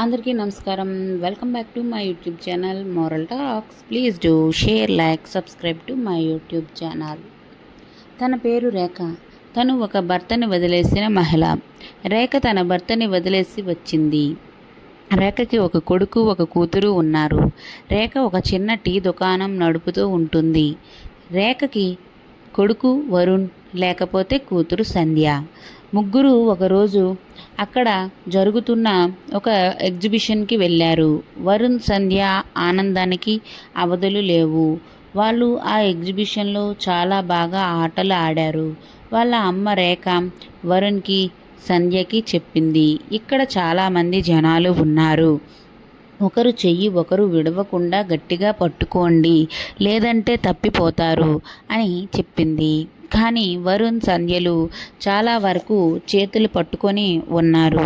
అందరికీ నమస్కారం. Welcome back to my YouTube channel moral talks. Please do share, like, subscribe to my YouTube channel. తన పేరు రేఖ. తను ఒక భర్తని వదిలేసిన మహిళ. రేఖ తన భర్తని వదిలేసి వచ్చింది. రేఖకి ఒక కొడుకు, ఒక కూతురు ఉన్నారు. రేఖ ఒక చిన్న టీ దుకాణం నడుపుతూ ఉంటుంది. రేఖకి కొడుకు వరుణ్, లేకపోతే కూతురు సంధ్య. ముగ్గురు ఒకరోజు అక్కడ జరుగుతున్న ఒక ఎగ్జిబిషన్కి వెళ్ళారు. వరుణ్, సంధ్య ఆనందానికి అవధులు లేవు. వాళ్ళు ఆ ఎగ్జిబిషన్లో చాలా బాగా ఆటలు ఆడారు. వాళ్ళ అమ్మ రేఖ వరుణ్కి, సంధ్యకి చెప్పింది, ఇక్కడ చాలామంది జనాలు ఉన్నారు. ఒకరు చెయ్యి ఒకరు విడవకుండా గట్టిగా పట్టుకోండి, లేదంటే తప్పిపోతారు అని చెప్పింది. కానీ వరుణ్, సంధ్యలు చాలా వరకు చేతులు పట్టుకొని ఉన్నారు.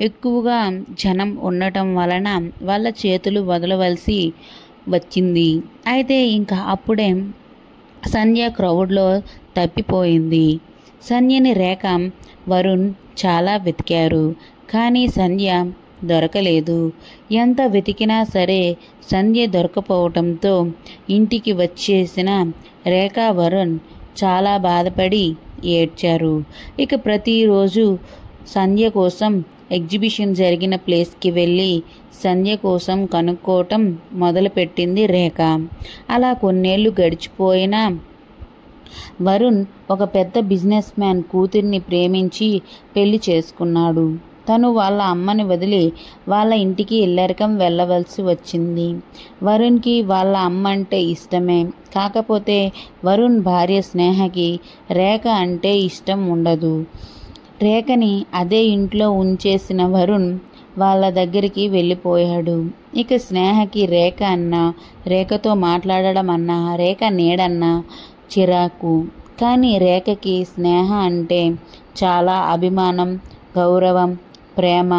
ఎక్కువగా జనం ఉండటం వలన వాళ్ళ చేతులు వదలవలసి వచ్చింది. అయితే ఇంకా అప్పుడే సంధ్య క్రౌడ్లో తప్పిపోయింది. సంధ్యని రేఖ, వరుణ్ చాలా వెతికారు. కానీ సంధ్య దొరకలేదు. ఎంత వెతికినా సరే సంధ్య దొరకపోవటంతో ఇంటికి వచ్చేసిన రేఖ, వరుణ్ చాలా బాధపడి ఏడ్చారు. ఇక ప్రతిరోజు సంధ్య కోసం ఎగ్జిబిషన్ జరిగిన ప్లేస్కి వెళ్ళి సంధ్య కోసం కనుక్కోవటం మొదలుపెట్టింది రేఖ. అలా కొన్నేళ్ళు గడిచిపోయినా వరుణ్ ఒక పెద్ద బిజినెస్ మ్యాన్ కూతుర్ని ప్రేమించి పెళ్లి చేసుకున్నాడు. తను వాళ్ళ అమ్మని వదిలి వాళ్ళ ఇంటికి ఇల్లరికం వెళ్ళవలసి వచ్చింది. వరుణ్కి వాళ్ళ అమ్మ అంటే ఇష్టమే. కాకపోతే వరుణ్ భార్య స్నేహకి రేఖ అంటే ఇష్టం ఉండదు. రేఖని అదే ఇంట్లో ఉంచేసిన వరుణ్ వాళ్ళ దగ్గరికి వెళ్ళిపోయాడు. ఇక స్నేహకి రేఖ అన్నా, రేఖతో మాట్లాడడం అన్నా, రేఖ నీడన్నా చిరాకు. కానీ రేఖకి స్నేహ అంటే చాలా అభిమానం, గౌరవం, ప్రేమ,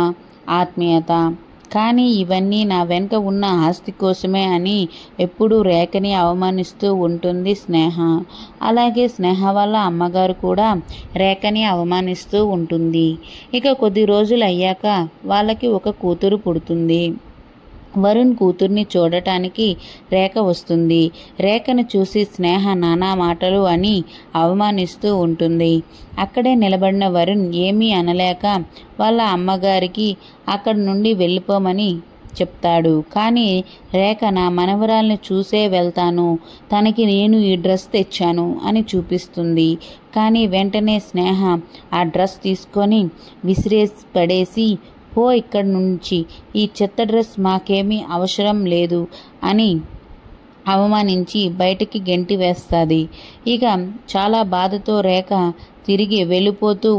ఆత్మీయత. కానీ ఇవన్నీ నా వెనుక ఉన్న ఆస్తి కోసమే అని ఎప్పుడూ రేఖని అవమానిస్తూ ఉంటుంది స్నేహ. అలాగే స్నేహ వాళ్ళ అమ్మగారు కూడా రేఖని అవమానిస్తూ ఉంటుంది. ఇక కొద్ది రోజులు అయ్యాక వాళ్ళకి ఒక కూతురు పుడుతుంది. వరుణ్ కూతుర్ని చూడటానికి రేఖ వస్తుంది. రేఖను చూసి స్నేహ నానా మాటలు అని అవమానిస్తూ ఉంటుంది. అక్కడే నిలబడిన వరుణ్ ఏమీ అనలేక వాళ్ళ అమ్మగారికి అక్కడి నుండి వెళ్ళిపోమని చెప్తాడు. కానీ రేఖ నా మనవరాల్ని చూసే వెళ్తాను, తనకి నేను ఈ డ్రెస్ తెచ్చాను అని చూపిస్తుంది. కానీ వెంటనే స్నేహ ఆ డ్రెస్ తీసుకొని విసిరేసి పడేసి, పో ఇక్కడి నుంచి, ఈ చెత్త డ్రెస్ మాకేమీ అవసరం లేదు అని అవమానించి బయటికి గెంటి వేస్తుంది. ఇక చాలా బాధతో రేఖ తిరిగి వెళ్ళిపోతూ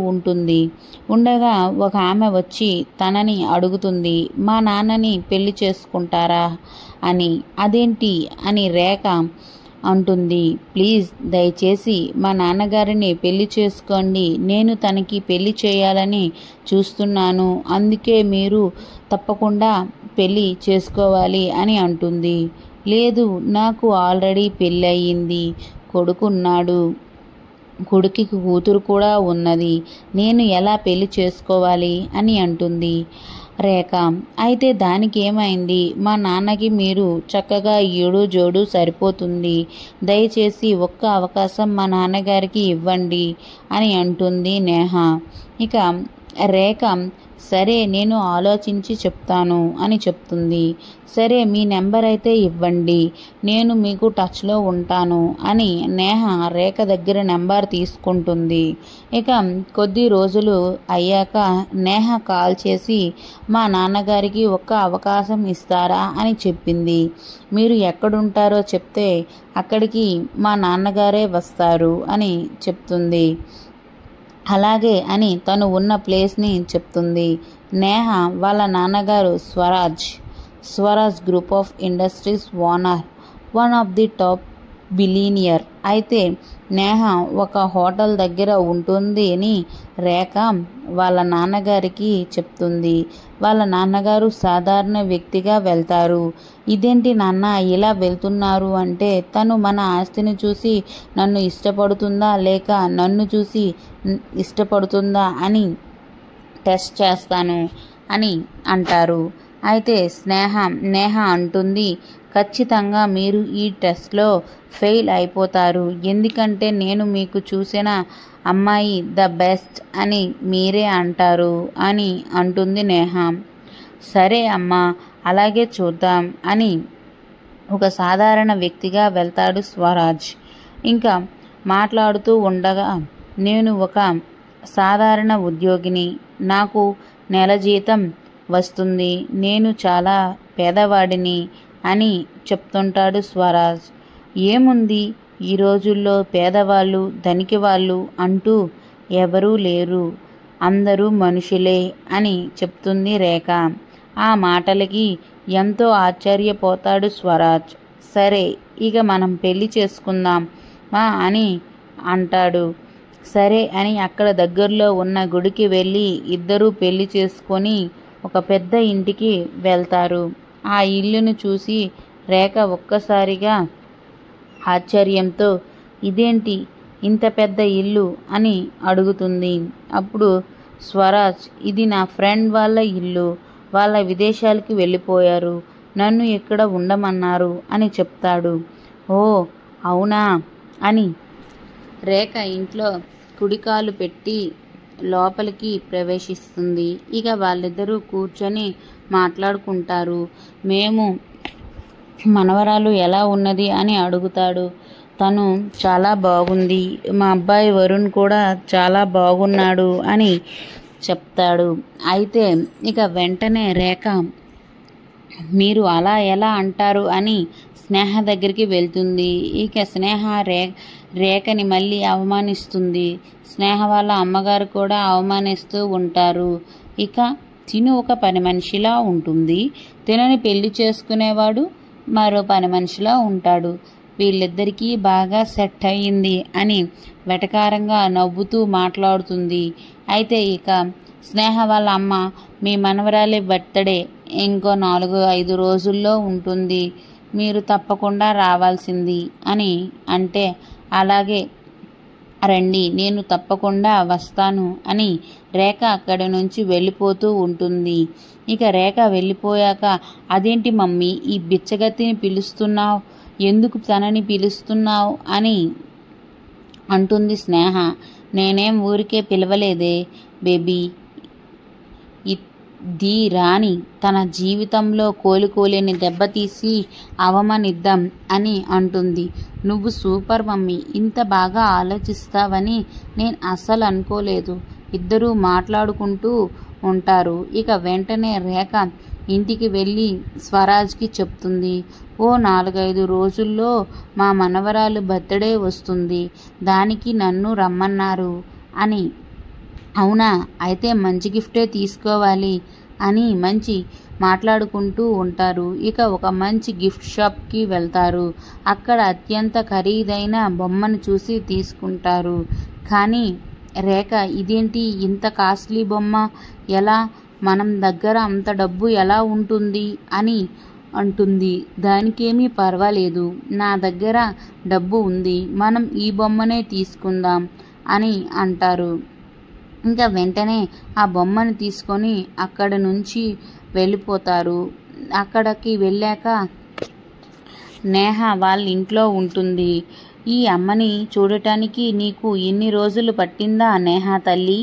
ఉండగా ఒక ఆమె వచ్చి తనని అడుగుతుంది, మా నాన్నని పెళ్లి చేసుకుంటారా అని. అదేంటి అని రేఖ అంటుంది, ప్లీజ్ దయచేసి మా నాన్నగారిని పెళ్లి చేసుకోండి, నేను తనకి పెళ్లి చేయాలని చూస్తున్నాను, అందుకే మీరు తప్పకుండా పెళ్లి చేసుకోవాలి అని అంటుంది. లేదు, నాకు ఆల్రెడీ పెళ్ళయింది, కొడుకున్నాడు, కొడుకుకి కూతురు కూడా ఉన్నది, నేను ఎలా పెళ్లి చేసుకోవాలి అని అంటుంది రేఖ. అయితే దానికి ఏమైంది, మా నాన్నకి మీరు చక్కగా ఈడు జోడు సరిపోతుంది, దయచేసి ఒక్క అవకాశం మా నాన్నగారికి ఇవ్వండి అని అంటుంది నేహ. ఇక రేఖ సరే నేను ఆలోచించి చెప్తాను అని చెప్తుంది. సరే మీ నెంబర్ అయితే ఇవ్వండి, నేను మీకు టచ్లో ఉంటాను అని నేహ రేఖ దగ్గర నెంబర్ తీసుకుంటుంది. ఇక కొద్ది రోజులు అయ్యాక నేహ కాల్ చేసి మా నాన్నగారికి ఒక్క అవకాశం ఇస్తారా అని చెప్పింది. మీరు ఎక్కడుంటారో చెప్తే అక్కడికి మా నాన్నగారే వస్తారు అని చెప్తుంది. అలాగే అని తను ఉన్న ప్లేస్ని చెప్తుంది. నేహ వాళ్ళ నాన్నగారు Swaraj group of industries owner, one of the top billionaire. అయితే నేహ ఒక హోటల్ దగ్గర ఉంటుంది అని రేఖ వాళ్ళ నాన్నగారికి చెప్తుంది. వాళ్ళ నాన్నగారు సాధారణ వ్యక్తిగా వెళ్తారు. ఇదేంటి నాన్న ఇలా వెళ్తున్నారు అంటే, తను మన ఆస్తిని చూసి నన్ను ఇష్టపడుతుందా లేక నన్ను చూసి ఇష్టపడుతుందా అని టెస్ట్ చేస్తాను అని అంటారు. అయితే నేహ అంటుంది, ఖచ్చితంగా మీరు ఈ టెస్ట్లో ఫెయిల్ అయిపోతారు. ఎందుకంటే నేను మీకు చూసిన అమ్మాయి ద బెస్ట్ అని మీరే అంటారు అని అంటుంది నేహ. సరే అమ్మా, అలాగే చూద్దాం అని ఒక సాధారణ వ్యక్తిగా వెళ్తాడు స్వరాజ్. ఇంకా మాట్లాడుతూ ఉండగా, నేను ఒక సాధారణ ఉద్యోగిని, నాకు నెల జీతం వస్తుంది, నేను చాలా పేదవాడిని అని చెప్తుంటాడు స్వరాజ్. ఏముంది, ఈ రోజుల్లో పేదవాళ్ళు ధనిక వాళ్ళు అంటూ ఎవరూ లేరు, అందరూ మనుషులే అని చెప్తుంది రేఖ. ఆ మాటలకి ఎంతో ఆశ్చర్యపోతాడు స్వరాజ్. సరే, ఇక మనం పెళ్లి చేసుకుందాం అని అంటాడు. సరే అని అక్కడ దగ్గరలో ఉన్న గుడికి వెళ్ళి ఇద్దరూ పెళ్లి చేసుకొని ఒక పెద్ద ఇంటికి వెళ్తారు. ఆ ఇల్లును చూసి రేఖ ఒక్కసారిగా ఆశ్చర్యంతో, ఇదేంటి ఇంత పెద్ద ఇల్లు అని అడుగుతుంది. అప్పుడు స్వరాజ్, ఇది నా ఫ్రెండ్ వాళ్ళ ఇల్లు, వాళ్ళ విదేశాలకి వెళ్ళిపోయారు, నన్ను ఇక్కడ ఉండమన్నారు అని చెప్తాడు. ఓ అవునా అని రేఖ ఇంట్లో కుడికాలు పెట్టి లోపలికి ప్రవేశిస్తుంది. ఇక వాళ్ళిద్దరూ కూర్చొని మాట్లాడుకుంటారు. మేము మనవరాలు ఎలా ఉన్నది అని అడుగుతాడు. తను చాలా బాగుంది, మా అబ్బాయి వరుణ్ కూడా చాలా బాగున్నాడు అని చెప్తాడు. అయితే ఇక వెంటనే రేఖ, మీరు అలా ఎలా అంటారు అని స్నేహ దగ్గరికి వెళ్తుంది. ఇక స్నేహ రేఖని మళ్ళీ అవమానిస్తుంది. స్నేహ వాళ్ళ అమ్మగారు కూడా అవమానిస్తూ ఉంటారు. ఇక తిను ఒక పని మనిషిలా ఉంటుంది, తినని పెళ్లి చేసుకునేవాడు మరో పని మనిషిలా ఉంటాడు, వీళ్ళిద్దరికీ బాగా సెట్ అయ్యింది అని వెటకారంగా నవ్వుతూ మాట్లాడుతుంది. అయితే ఇక స్నేహ వాళ్ళ అమ్మ, మీ మనవరాలి బర్త్డే ఇంకో 4-5 రోజుల్లో ఉంటుంది, మీరు తప్పకుండా రావాల్సింది అని అంటే, అలాగే రండి, నేను తప్పకుండా వస్తాను అని రేఖ అక్కడి నుంచి వెళ్ళిపోతూ ఉంటుంది. ఇక రేఖ వెళ్ళిపోయాక, అదేంటి మమ్మీ ఈ బిచ్చగత్తిని పిలుస్తున్నావు, ఎందుకు తనని పిలుస్తున్నావు అని అంటుంది స్నేహ. నేనేం ఊరికే పిలవలేదే బేబీ, ది రాణి తన జీవితంలో కోలుకోలేని దెబ్బతీసి అవమానిద్దాం అని అంటుంది. నువ్వు సూపర్ మమ్మీ, ఇంత బాగా ఆలోచిస్తావని నేను అస్సలు అనుకోలేదు. ఇద్దరూ మాట్లాడుకుంటూ ఉంటారు. ఇక వెంటనే రేఖ ఇంటికి వెళ్ళి స్వరాజ్కి చెప్తుంది, ఓ 4-5 రోజుల్లో మా మనవరాలు బర్త్డే వస్తుంది, దానికి నన్ను రమ్మన్నారు అని. అవునా, అయితే మంచి గిఫ్టే తీసుకోవాలి అని మంచి మాట్లాడుకుంటూ ఉంటారు. ఇక ఒక మంచి గిఫ్ట్ షాప్కి వెళ్తారు. అక్కడ అత్యంత ఖరీదైన బొమ్మను చూసి తీసుకుంటారు. కానీ రేఖ, ఇదేంటి ఇంత కాస్ట్లీ బొమ్మ, ఎలా, మనం దగ్గర అంత డబ్బు ఎలా ఉంటుంది అని అంటుంది. దానికేమీ పర్వాలేదు, నా దగ్గర డబ్బు ఉంది, మనం ఈ బొమ్మనే తీసుకుందాం అని అంటారు. ఇంకా వెంటనే ఆ బొమ్మను తీసుకొని అక్కడ నుంచి వెళ్ళిపోతారు. అక్కడికి వెళ్ళాక నేహ వాళ్ళ ఇంట్లో ఉంటుంది. ఈ అమ్మని చూడటానికి నీకు ఇన్ని రోజులు పట్టిందా నేహ తల్లి,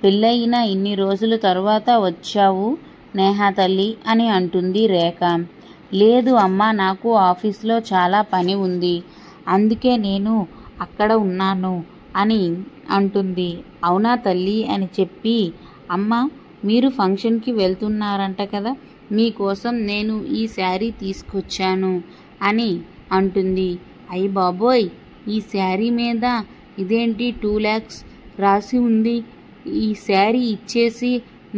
పెళ్ళయిన ఇన్ని రోజుల తరువాత వచ్చావు నేహ తల్లి అని అంటుంది రేఖ. లేదు అమ్మ, నాకు ఆఫీస్లో చాలా పని ఉంది, అందుకే నేను అక్కడ ఉన్నాను అని అంటుంది. అవునా తల్లి అని చెప్పి, అమ్మ మీరు ఫంక్షన్కి వెళ్తున్నారంట కదా, మీకోసం నేను ఈ శారీ తీసుకొచ్చాను అని అంటుంది. అయ్య బాబోయ్, ఈ శారీ మీద ఇదేంటి 2 lakhs రాసి ఉంది, ఈ శారీ ఇచ్చేసి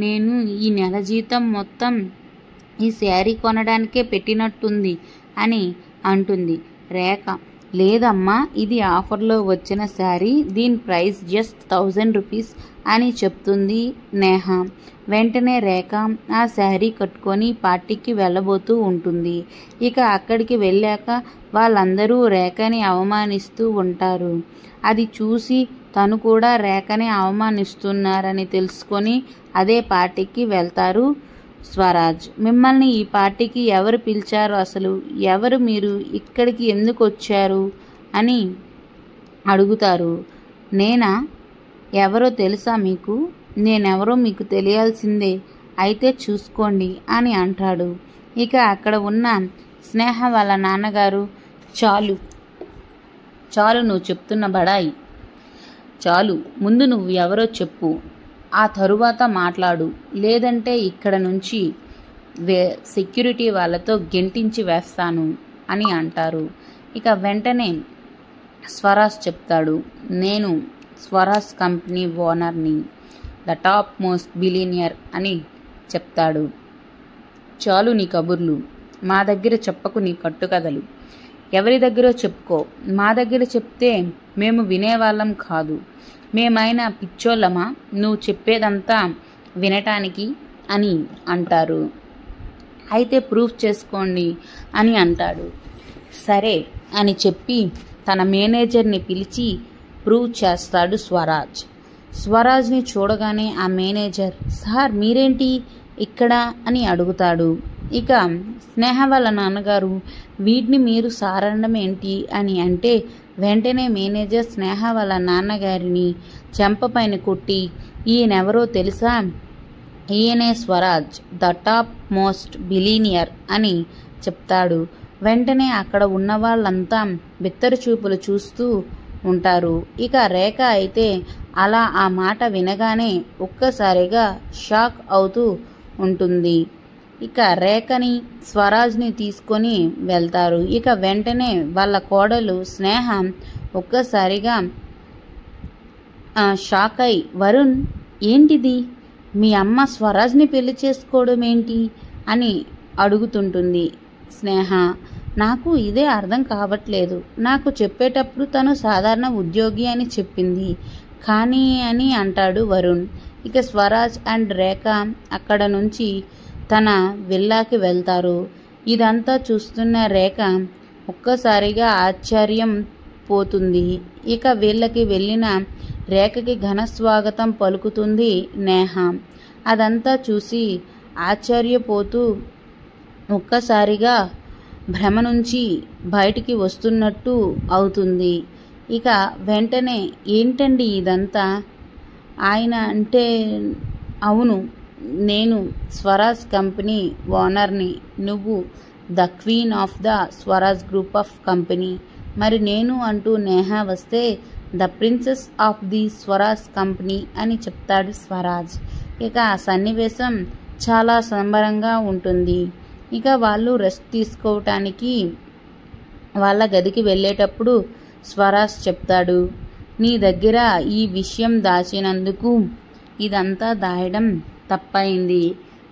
నేను ఈ నెల జీతం మొత్తం ఈ శారీ కొనడానికే పెట్టినట్టుంది అని అంటుంది రేఖ. లేదమ్మా, ఇది ఆఫర్లో వచ్చిన శారీ, దీని ప్రైస్ జస్ట్ 1000 రూపీస్ అని చెప్తుంది నేహ. వెంటనే రేఖ ఆ శారీ కట్టుకొని పార్టీకి వెళ్ళబోతూ ఉంటుంది. ఇక అక్కడికి వెళ్ళాక వాళ్ళందరూ రేఖని అవమానిస్తూ ఉంటారు. అది చూసి తను కూడా రేఖని అవమానిస్తున్నారని తెలుసుకొని అదే పార్టీకి వెళ్తారు స్వరాజ్, మిమ్మల్ని ఈ పార్టీకి ఎవరు పిలిచారు, అసలు ఎవరు, మీరు ఇక్కడికి ఎందుకు వచ్చారు అని అడుగుతారు. నేనా? ఎవరో తెలుసా మీకు? నేనెవరో మీకు తెలియాల్సిందే, అయితే చూసుకోండి అని అంటాడు. ఇక అక్కడ ఉన్న స్నేహ వాళ్ళ నాన్నగారు, చాలు చాలు నువ్వు చెప్తున్న బడాయి చాలు, ముందు నువ్వు ఎవరో చెప్పు, ఆ తరువాత మాట్లాడు, లేదంటే ఇక్కడ నుంచి సెక్యూరిటీ వాళ్ళతో గెంటించి వేస్తాను అని అంటారు. ఇక వెంటనే స్వరాజ్ చెప్తాడు, నేను స్వరాజ్ కంపెనీ ఓనర్ని, ద టాప్ మోస్ట్ బిలియనియర్ అని చెప్తాడు. చాలు నీ కబుర్లు, మా దగ్గర చెప్పకు నీ కట్టుకథలు, ఎవరి దగ్గర చెప్పుకో, మా దగ్గర చెప్తే మేము వినేవాళ్ళం కాదు, మేమైనా పిచ్చోళ్ళమా నువ్వు చెప్పేదంతా వినటానికి అని అంటారు. అయితే ప్రూఫ్ చేసుకోండి అని అంటాడు. సరే అని చెప్పి తన మేనేజర్ని పిలిచి ప్రూవ్ చేస్తాడు స్వరాజ్. స్వరాజ్ని చూడగానే ఆ మేనేజర్, సార్ మీరేంటి ఇక్కడ అని అడుగుతాడు. ఇక స్నేహ వాళ్ళ నాన్నగారు, వీటిని మీరు సారడం ఏంటి అని అంటే వెంటనే మేనేజర్ స్నేహ వాళ్ళ నాన్నగారిని చెంపపైన కొట్టి, ఈయనెవరో తెలుసా, ఈయనే Swaraj, the top most billionaire అని చెప్తాడు. వెంటనే అక్కడ ఉన్న వాళ్ళంతా బిత్తరు చూపులు చూస్తూ ఉంటారు. ఇక రేఖ అయితే అలా ఆ మాట వినగానే ఒక్కసారిగా షాక్ అవుతూ ఉంటుంది. ఇక రేఖని స్వరాజ్ని తీసుకొని వెళ్తారు. ఇక వెంటనే వాళ్ళ కోడలు స్నేహ ఒక్కసారిగా షాక్ అయి, వరుణ్ ఏంటిది, మీ అమ్మ స్వరాజ్ని పెళ్లి చేసుకోవడం ఏంటి అని అడుగుతుంటుంది. స్నేహ, నాకు ఇదే అర్థం కావట్లేదు, నాకు చెప్పేటప్పుడు తను సాధారణ ఉద్యోగి అని చెప్పింది కానీ అని అంటాడు వరుణ్. ఇక స్వరాజ్ అండ్ రేఖ అక్కడ నుంచి తన విల్లాకి వెళ్తారు. ఇదంతా చూస్తున్న రేఖ ఒక్కసారిగా ఆశ్చర్యం పోతుంది. ఇక వీళ్ళకి వెళ్ళిన రేఖకి ఘన స్వాగతం పలుకుతుంది నేహ. అదంతా చూసి ఆశ్చర్యపోతూ ఒక్కసారిగా భ్రమ నుంచి బయటికి వస్తున్నట్టు అవుతుంది. ఇక వెంటనే ఏంటండి ఇదంతా, ఆయన అంటే అవును నేను స్వరాజ్ కంపెనీ ఓనర్ని, నువ్వు the queen of the Swaraj group of company, మరి నేను అంటూ నేహ వస్తే the princess of the Swaraj company అని చెప్తాడు స్వరాజ్. ఇక ఆ సన్నివేశం చాలా సంబరంగా ఉంటుంది. ఇక వాళ్ళు రెస్ట్ తీసుకోవటానికి వాళ్ళ గదికి వెళ్ళేటప్పుడు స్వరాజ్ చెప్తాడు, నీ దగ్గర ఈ విషయం దాచినందుకు ఇదంతా దాయడం తప్పైంది,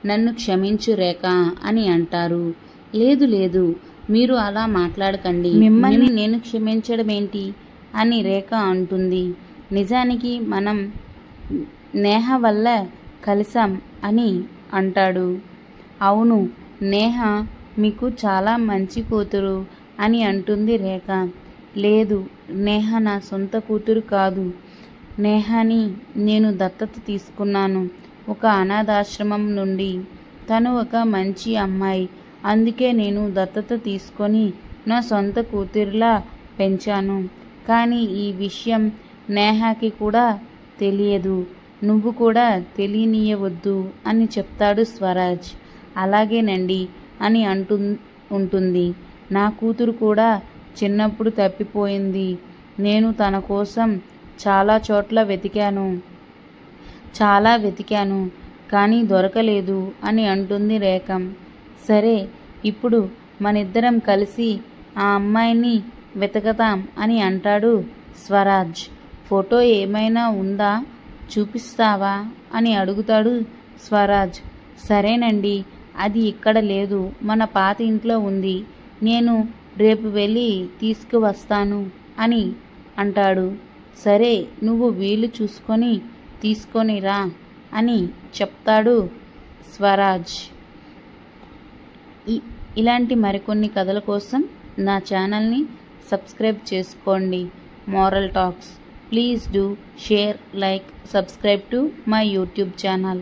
నన్ను క్షమించు రేఖ అని అంటారు. లేదు లేదు మీరు అలా మాట్లాడకండి, మిమ్మల్ని నేను క్షమించడం ఏంటి అని రేఖ అంటుంది. నిజానికి మనం నేహ వల్ల కలిసాం అని అంటాడు. అవును నేహ మీకు చాలా మంచి కూతురు అని అంటుంది రేఖ. లేదు నేహ నా సొంత కూతురు కాదు, నేహాని నేను దత్తత తీసుకున్నాను ఒక అనాథాశ్రమం నుండి, తను ఒక మంచి అమ్మాయి, అందుకే నేను దత్తత తీసుకొని నా సొంత కూతురిలా పెంచాను. కానీ ఈ విషయం నేహాకి కూడా తెలియదు, నువ్వు కూడా తెలియనీయవద్దు అని చెప్తాడు స్వరాజ్. అలాగేనండి అని ఉంటుంది. నా కూతురు కూడా చిన్నప్పుడు తప్పిపోయింది, నేను తన కోసం చాలా చోట్ల వెతికాను కానీ దొరకలేదు అని అంటుంది రేఖ. సరే ఇప్పుడు మనిద్దరం కలిసి ఆ అమ్మాయిని వెతకతాం అని అంటాడు స్వరాజ్. ఫోటో ఏమైనా ఉందా చూపిస్తావా అని అడుగుతాడు స్వరాజ్. సరేనండి, అది ఇక్కడ లేదు, మన పాత ఇంట్లో ఉంది, నేను రేపు వెళ్ళి తీసుకువస్తాను అని అంటాడు. సరే నువ్వు వీలు చూసుకొని తీసుకొని రా అని చెప్తాడు స్వరాజ్. ఇలాంటి మరికొన్ని కథల కోసం నా ఛానల్ని సబ్స్క్రైబ్ చేసుకోండి. Moral talks. Please do share, like, subscribe to my YouTube channel.